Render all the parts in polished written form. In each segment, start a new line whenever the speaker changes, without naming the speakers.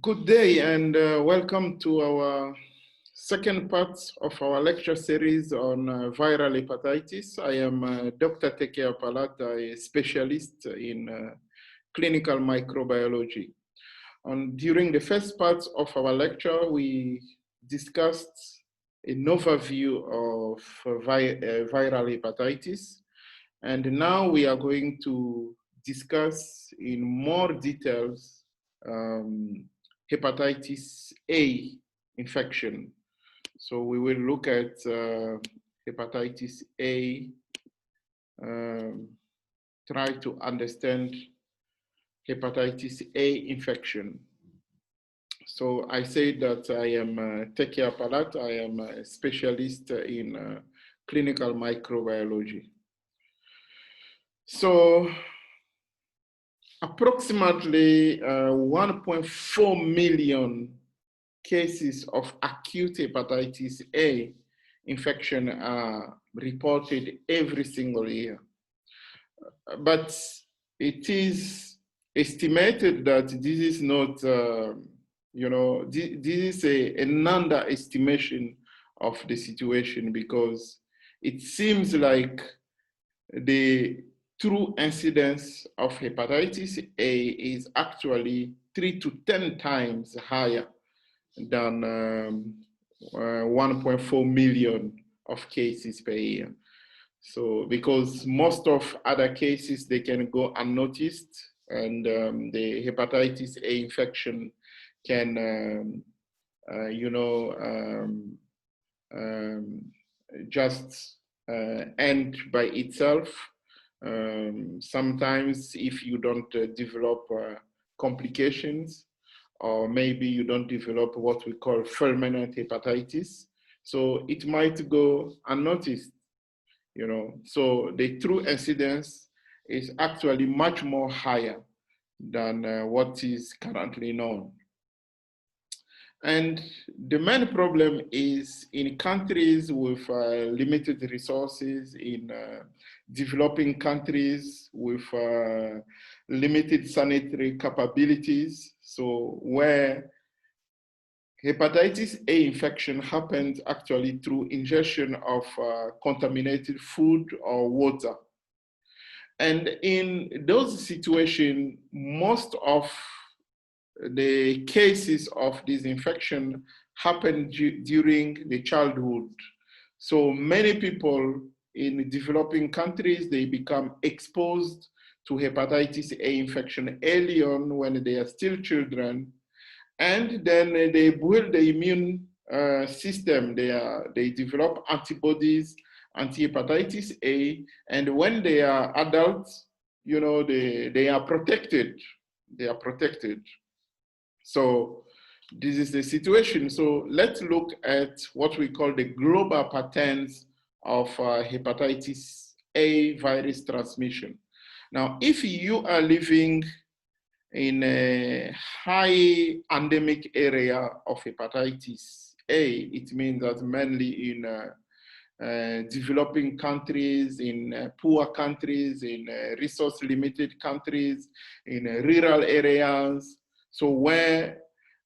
Good day and welcome to our second part of our lecture series on viral hepatitis. I am Dr. Teke Apalata, a specialist in clinical microbiology. During the first part of our lecture, we discussed an overview of viral hepatitis. And now we are going to discuss in more details hepatitis A infection. So we will look at hepatitis A, try to understand hepatitis A infection. So I say that I am Teke Apalata. I am a specialist in clinical microbiology. So approximately 1.4 million cases of acute hepatitis A infection are reported every single year. But it is estimated that this is not, this is an underestimation of the situation, because it seems like the true incidence of hepatitis A is actually 3 to 10 times higher than 1.4 million of cases per year. So because most of other cases, they can go unnoticed, and the hepatitis A infection can, just end by itself. Sometimes if you don't develop complications, or maybe you don't develop what we call fulminant hepatitis, so it might go unnoticed, So the true incidence is actually much more higher than what is currently known. And the main problem is in countries with limited resources, in developing countries with limited sanitary capabilities. So where hepatitis A infection happens actually through ingestion of contaminated food or water. And in those situations, most of the cases of this infection happen during the childhood. So many people in developing countries, they become exposed to hepatitis A infection early on when they are still children. And then they build the immune system. They develop antibodies, anti-hepatitis A, and when they are adults, they are protected. They are protected. So this is the situation. So let's look at what we call the global patterns of hepatitis A virus transmission. Now, if you are living in a high endemic area of hepatitis A, it means that mainly in developing countries, in poor countries, in resource-limited countries, in rural areas. So where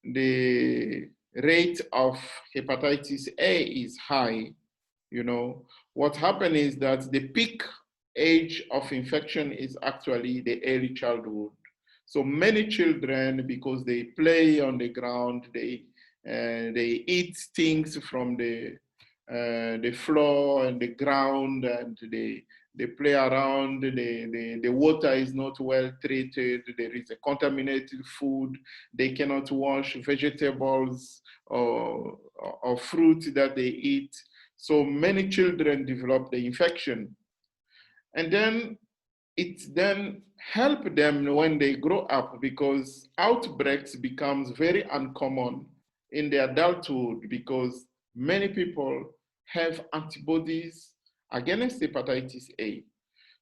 the rate of hepatitis A is high, what happens is that the peak age of infection is actually the early childhood. So many children, because they play on the ground, they eat things from the floor and the ground, and they play around, the water is not well treated, there is a contaminated food, they cannot wash vegetables or fruit that they eat. So many children develop the infection. And then it then help them when they grow up, because outbreaks becomes very uncommon in their adulthood, because many people have antibodies against hepatitis A.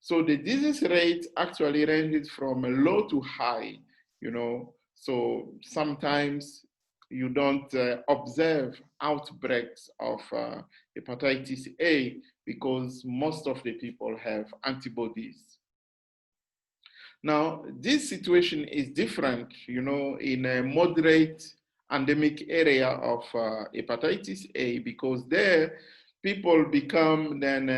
So the disease rate actually ranges from low to high, So sometimes you don't observe outbreaks of hepatitis A because most of the people have antibodies. Now, this situation is different, in a moderate endemic area of hepatitis A, because there people become then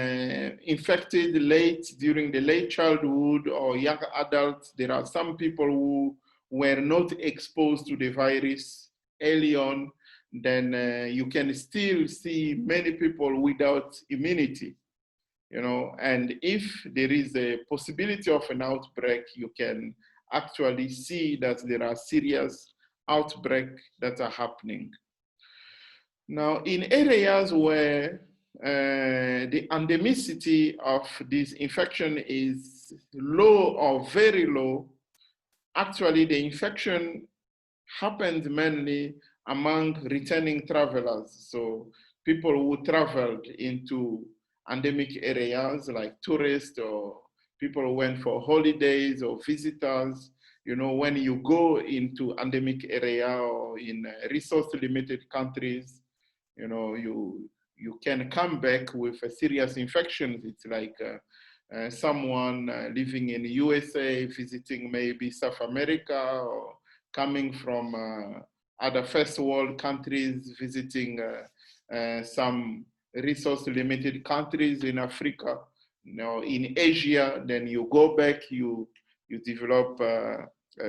infected late during the late childhood or young adults. There are some people who were not exposed to the virus early on. Then you can still see many people without immunity. And if there is a possibility of an outbreak, you can actually see that there are serious outbreaks that are happening. Now, in areas where the endemicity of this infection is low or very low, actually the infection happens mainly among returning travelers. So people who traveled into endemic areas like tourists or people who went for holidays or visitors. When you go into endemic area or in resource limited countries, you can come back with a serious infections. It's like someone living in the USA visiting maybe South America, or coming from other first world countries visiting some resource limited countries in Africa, in Asia. Then you go back, you develop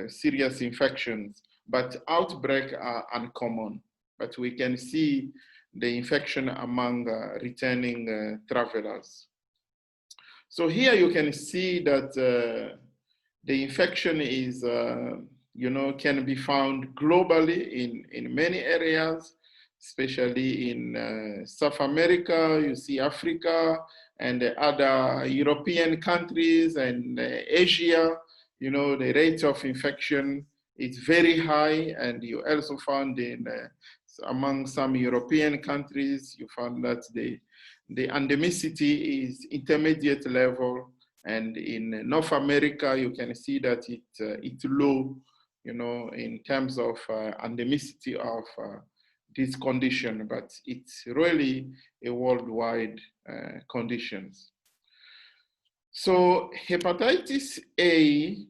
serious infections. But outbreaks are uncommon. But we can see the infection among returning travelers. So here you can see that the infection is, can be found globally in many areas, especially in South America. You see Africa and other European countries and Asia. The rate of infection is very high, and you also found among some European countries, you found that the endemicity is intermediate level, and in North America, you can see that it's low, in terms of endemicity of this condition, but it's really a worldwide conditions. So hepatitis A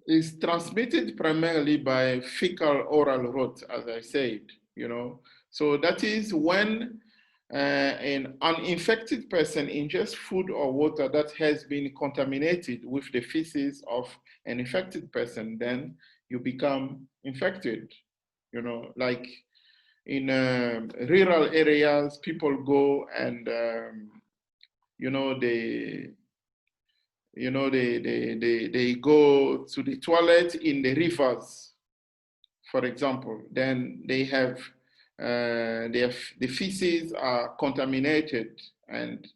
is transmitted primarily by fecal oral route, as I said, So that is when an uninfected person ingests food or water that has been contaminated with the feces of an infected person, then you become infected. Like in rural areas, people go and, they go to the toilet in the rivers, for example. Then they have the feces are contaminated, and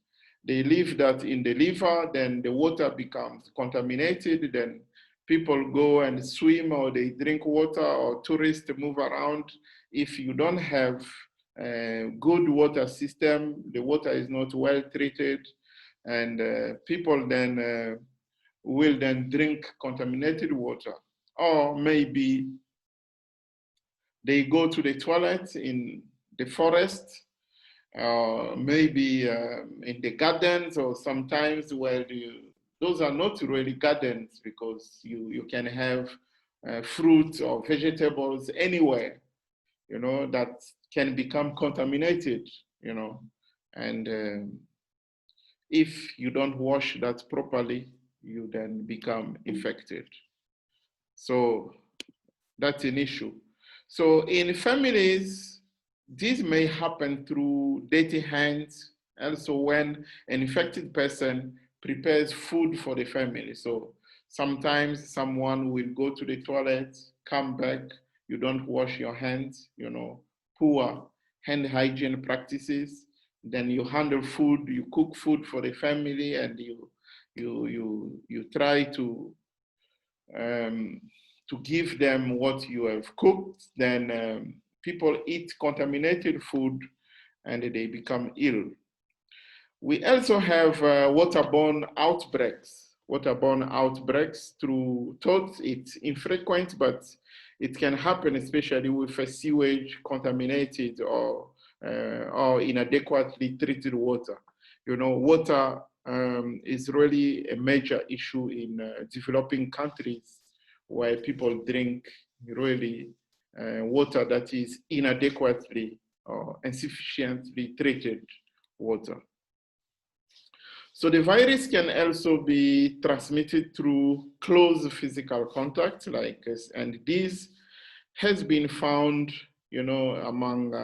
they leave that in the liver. Then the water becomes contaminated. Then people go and swim, or they drink water, or tourists move around. If you don't have a good water system, the water is not well treated, and people then will then drink contaminated water. Or maybe they go to the toilet in the forest, maybe in the gardens, or sometimes where those are not really gardens, because you can have fruits or vegetables anywhere, that can become contaminated, and if you don't wash that properly, you then become infected. So that's an issue. So in families, this may happen through dirty hands, also when an infected person prepares food for the family. So sometimes someone will go to the toilet, come back, you don't wash your hands, poor hand hygiene practices. Then you handle food, you cook food for the family, and you try to give them what you have cooked. Then people eat contaminated food and they become ill. We also have waterborne outbreaks. Waterborne outbreaks through thoughts. It's infrequent, but it can happen, especially with a sewage contaminated or inadequately treated water. Water is really a major issue in developing countries where people drink really water that is inadequately or insufficiently treated water. So the virus can also be transmitted through close physical contact, and this has been found, among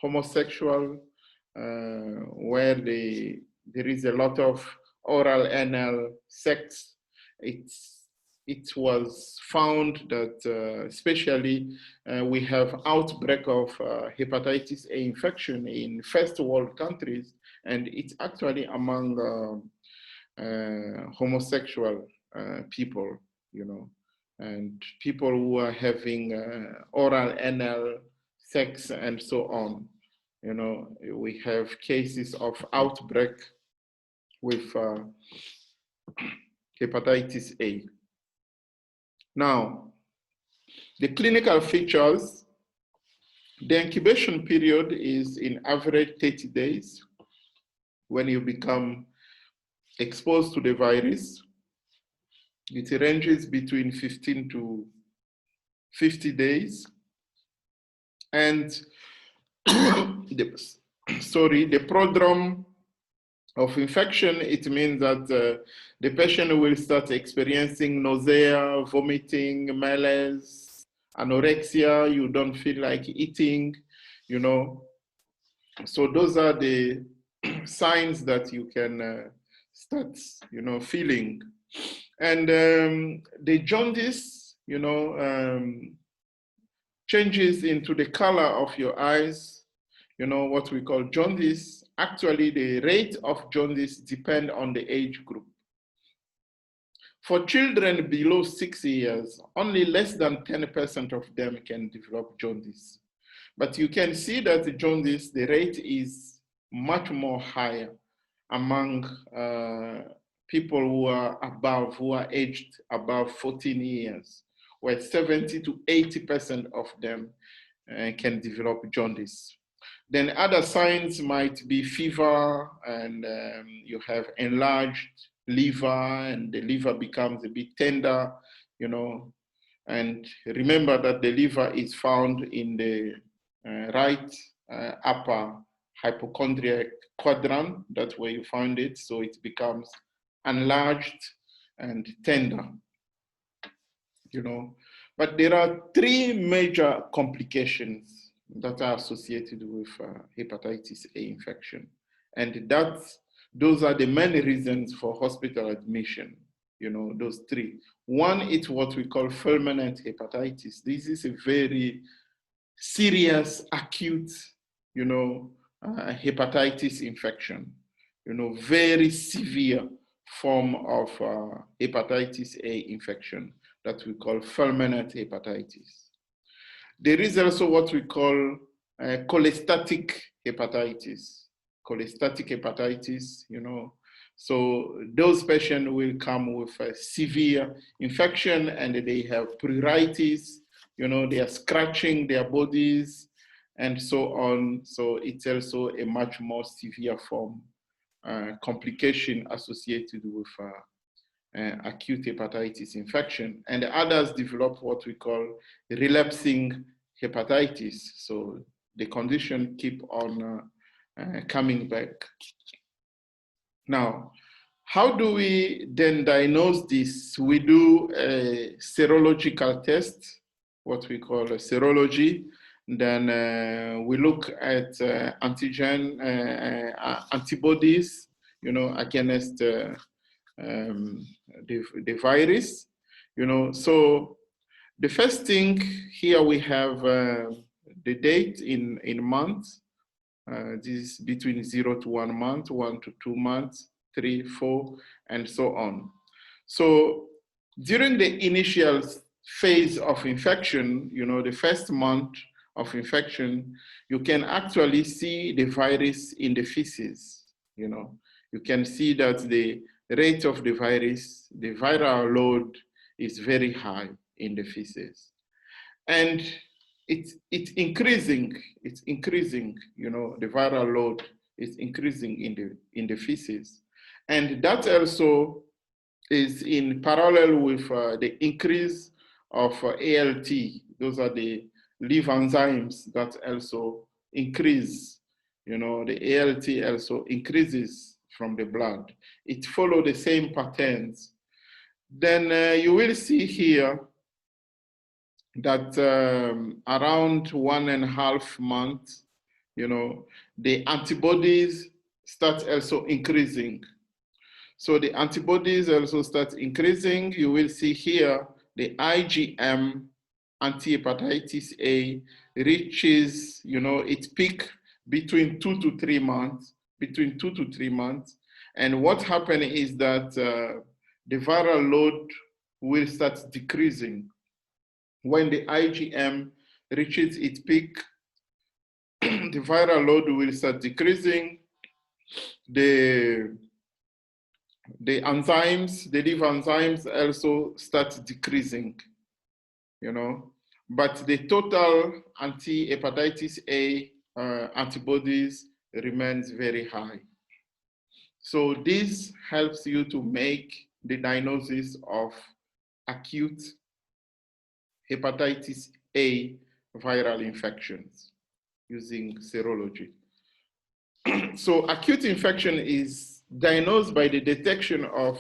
homosexual, where there is a lot of oral anal sex. It was found that especially we have outbreak of hepatitis A infection in first world countries, and it's actually among homosexual people, and people who are having oral anal sex and so on. We have cases of outbreak with hepatitis A. Now, the clinical features, the incubation period is in average 30 days when you become exposed to the virus. It ranges between 15 to 50 days. And the prodrome of infection, it means that the patient will start experiencing nausea, vomiting, malaise, anorexia, you don't feel like eating, So those are the signs that you can start, feeling. And the jaundice, changes into the color of your eyes, what we call jaundice. Actually, the rate of jaundice depends on the age group. For children below 6 years, only less than 10% of them can develop jaundice. But you can see that the jaundice, the rate is much more higher among people who are aged above 14 years, where 70 to 80% of them can develop jaundice. Then other signs might be fever, and you have enlarged liver, and the liver becomes a bit tender, and remember that the liver is found in the right upper hypochondriac quadrant. That's where you find it, so it becomes enlarged and tender, But there are three major complications that are associated with hepatitis A infection. And those are the main reasons for hospital admission, those three. One is what we call fulminant hepatitis. This is a very serious, acute, hepatitis infection, very severe form of hepatitis A infection that we call fulminant hepatitis. There is also what we call cholestatic hepatitis. Cholestatic hepatitis, so those patients will come with a severe infection, and they have pruritus, they are scratching their bodies and so on. So it's also a much more severe form, complication associated with acute hepatitis infection. And others develop what we call relapsing hepatitis. So the condition keep on coming back. Now, how do we then diagnose this? We do a serological test, what we call a serology. Then we look at antigen antibodies, against the virus, So the first thing here we have the date in months. This is between 0 to 1 month, 1 to 2 months, 3, 4, and so on. So during the initial phase of infection, the first month of infection, you can actually see the virus in the feces. You can see that the rate of the virus, the viral load is very high in the feces. And it's increasing, the viral load is increasing in the feces. And that also is in parallel with the increase of ALT. Those are the liver enzymes that also increase. You know, the ALT also increases from the blood. It follows the same patterns. Then you will see here that around 1.5 months, you know, the antibodies start also increasing. So the antibodies also start increasing. You will see here the IgM anti-hepatitis A reaches, you know, its peak between 2 to 3 months, And what happened is that the viral load will start decreasing. When the IgM reaches its peak, the viral load will start decreasing. The enzymes, the liver enzymes also start decreasing, you know, but the total anti-hepatitis A antibodies remains very high. So this helps you to make the diagnosis of acute hepatitis A viral infections using serology. So acute infection is diagnosed by the detection of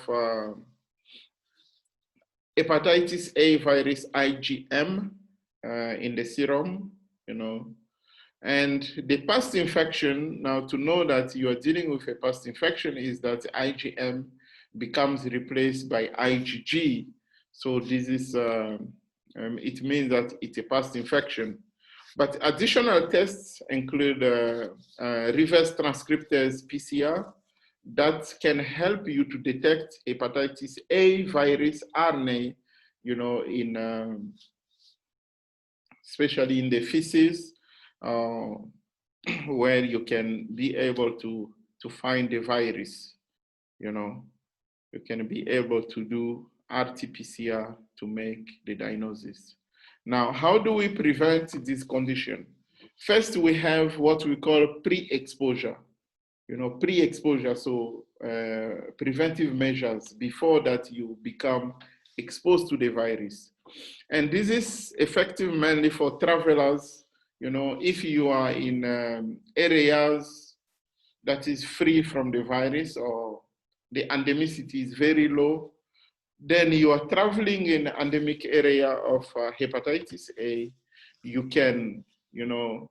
hepatitis A virus IgM in the serum, you know. And the past infection, now to know that you are dealing with a past infection is that IgM becomes replaced by IgG. So this is, it means that it's a past infection. But additional tests include reverse transcriptase PCR that can help you to detect hepatitis A virus RNA, you know, in especially in the feces, where you can be able to find the virus, you know. You can be able to do RT-PCR to make the diagnosis. Now, how do we prevent this condition? First, we have what we call pre-exposure. You know, pre-exposure, so preventive measures before that you become exposed to the virus. And this is effective mainly for travelers. You know, if you are in areas that is free from the virus or the endemicity is very low, then you are traveling in the endemic area of hepatitis A, you can, you know,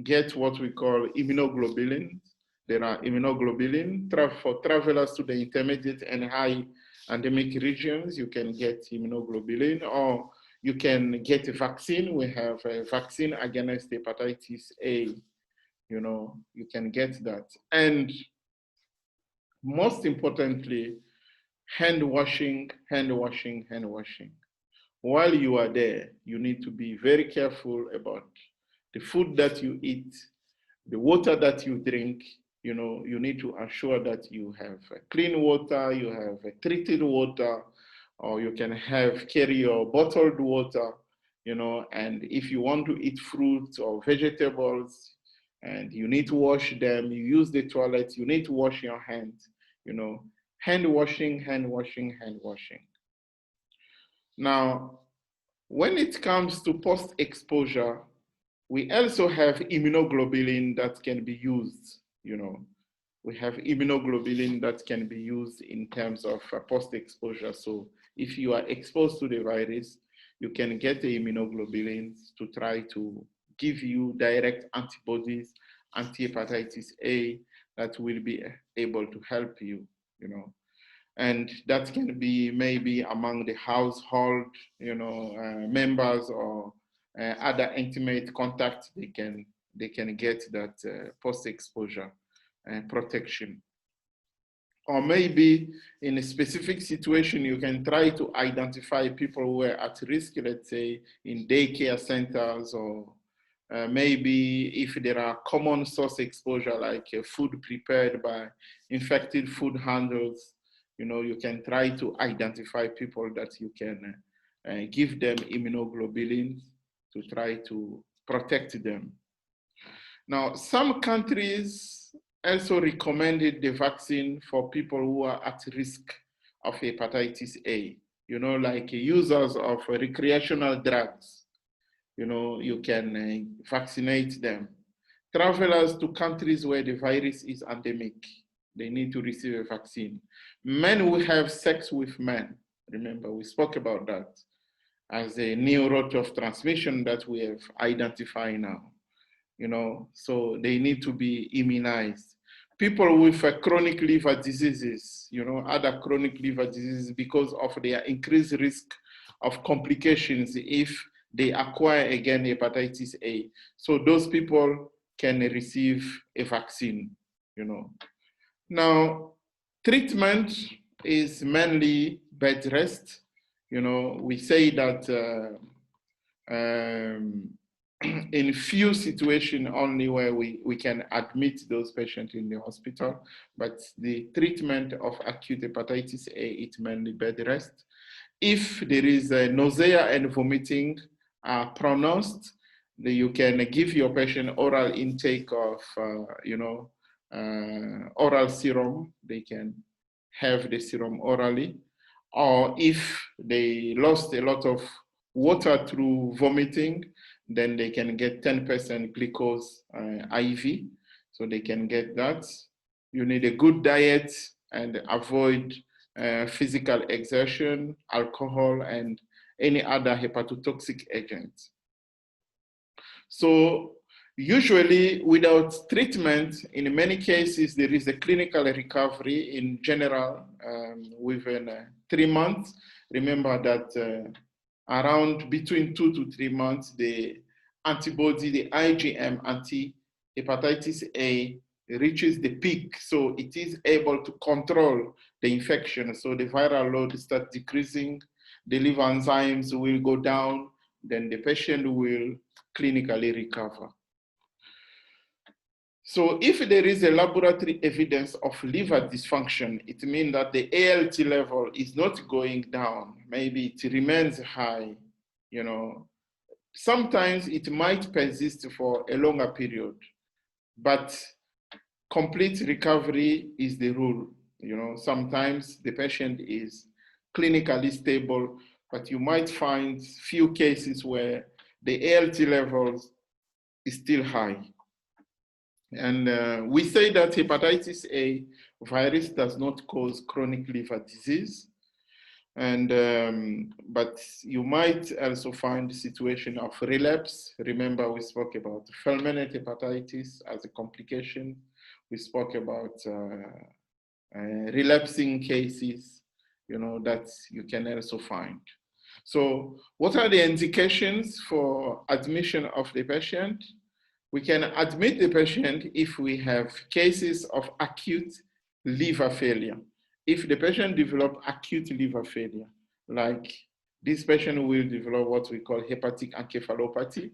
get what we call immunoglobulin. There are immunoglobulin for travelers to the intermediate and high endemic regions. You can get immunoglobulin, or you can get a vaccine. We have a vaccine against hepatitis A. You know, you can get that. And most importantly, hand washing. While you are there, you need to be very careful about the food that you eat, the water that you drink. You know, you need to ensure that you have clean water, you have treated water, or you can carry your bottled water, you know. And if you want to eat fruits or vegetables and you need to wash them, you use the toilet, you need to wash your hands, you know. Hand washing. Now, when it comes to post-exposure, we also have immunoglobulin that can be used, you know. We have immunoglobulin that can be used in terms of post-exposure. So if you are exposed to the virus, you can get the immunoglobulins to try to give you direct antibodies, anti-hepatitis A, that will be able to help you, you know. And that can be maybe among the household, you know, members or other intimate contacts. They can get that post-exposure protection. Or maybe in a specific situation, you can try to identify people who are at risk, let's say in daycare centers, or maybe if there are common source exposure, like food prepared by infected food handlers, you know, you can try to identify people that you can give them immunoglobulins to try to protect them. Now, some countries also recommended the vaccine for people who are at risk of hepatitis A, like users of recreational drugs. You can vaccinate them. Travelers to countries where the virus is endemic, they need to receive a vaccine. Men who have sex with men, remember we spoke about that as a new route of transmission that we have identified now, so they need to be immunized. People with chronic liver diseases, other chronic liver diseases, because of their increased risk of complications if they acquire again hepatitis A. So those people can receive a vaccine, Now, treatment is mainly bed rest. We say that in few situations only where we can admit those patients in the hospital, but the treatment of acute hepatitis A is mainly bed rest. If there is nausea and vomiting pronounced, you can give your patient oral intake of, oral serum. They can have the serum orally. Or if they lost a lot of water through vomiting, then they can get 10% glucose IV. So they can get that. You need a good diet and avoid physical exertion, alcohol, and any other hepatotoxic agents. So usually without treatment, in many cases, there is a clinical recovery in general within 3 months. Remember that around between 2 to 3 months, the antibody, the IgM anti-hepatitis A reaches the peak. So it is able to control the infection. So the viral load starts decreasing, the liver enzymes will go down, then the patient will clinically recover. So if there is a laboratory evidence of liver dysfunction, it means that the ALT level is not going down. Maybe it remains high, Sometimes it might persist for a longer period, but complete recovery is the rule. Sometimes the patient is clinically stable, but you might find few cases where the ALT levels is still high. And we say that hepatitis A virus does not cause chronic liver disease. But you might also find the situation of relapse. Remember, we spoke about fulminant hepatitis as a complication. We spoke about relapsing cases, that you can also find. So what are the indications for admission of the patient? We can admit the patient if we have cases of acute liver failure. If the patient develops acute liver failure, like this patient will develop what we call hepatic encephalopathy,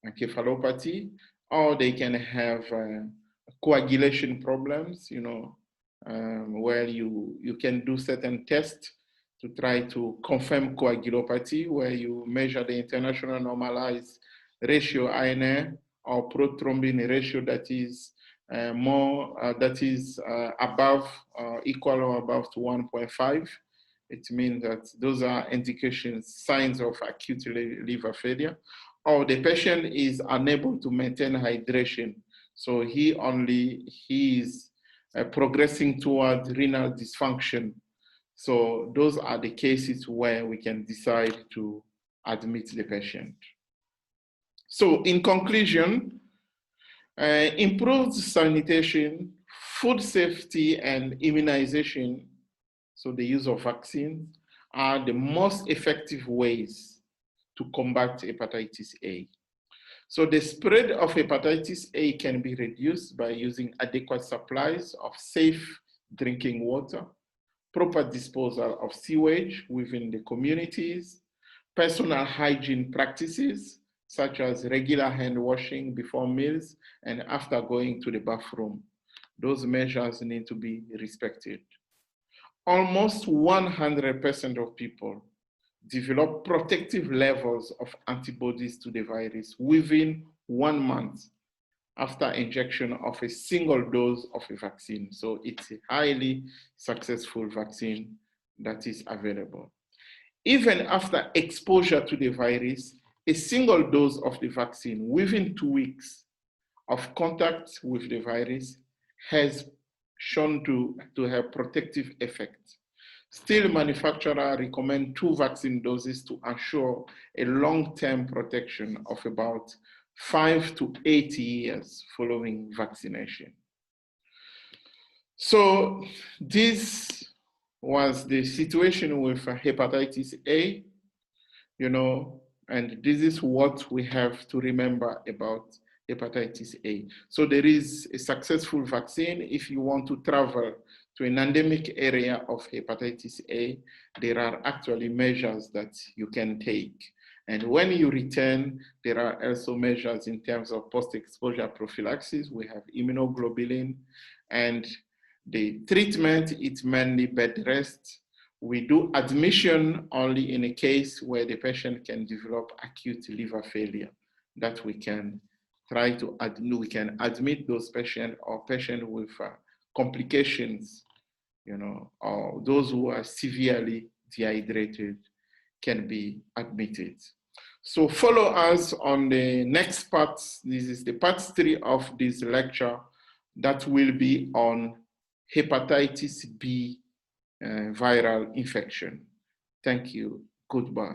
encephalopathy, or they can have coagulation problems, where you can do certain tests to try to confirm coagulopathy, where you measure the international normalized ratio INR or prothrombin ratio that is above, equal or above to 1.5. It means that those are indications, signs of acute liver failure. Or the patient is unable to maintain hydration. So he is progressing toward renal dysfunction. So those are the cases where we can decide to admit the patient. So in conclusion, improved sanitation, food safety, and immunization, so the use of vaccines, are the most effective ways to combat hepatitis A. So the spread of hepatitis A can be reduced by using adequate supplies of safe drinking water, proper disposal of sewage within the communities, personal hygiene practices, such as regular hand washing before meals and after going to the bathroom. Those measures need to be respected. Almost 100% of people develop protective levels of antibodies to the virus within 1 month after injection of a single dose of a vaccine. So it's a highly successful vaccine that is available. Even after exposure to the virus, a single dose of the vaccine within 2 weeks of contact with the virus has shown to have protective effect. Still, manufacturers recommend 2 vaccine doses to ensure a long-term protection of about 5 to 8 years following vaccination. So this was the situation with hepatitis A, and this is what we have to remember about hepatitis A. So there is a successful vaccine. If you want to travel to an endemic area of hepatitis A, there are actually measures that you can take. And when you return, there are also measures in terms of post-exposure prophylaxis. We have immunoglobulin, and the treatment is mainly bed rest. We do admission only in a case where the patient can develop acute liver failure, that we can try to admit those patients, or patients with complications, or those who are severely dehydrated can be admitted. So follow us on the next part. This is the part 3 of this lecture that will be on hepatitis B viral infection. Thank you. Goodbye.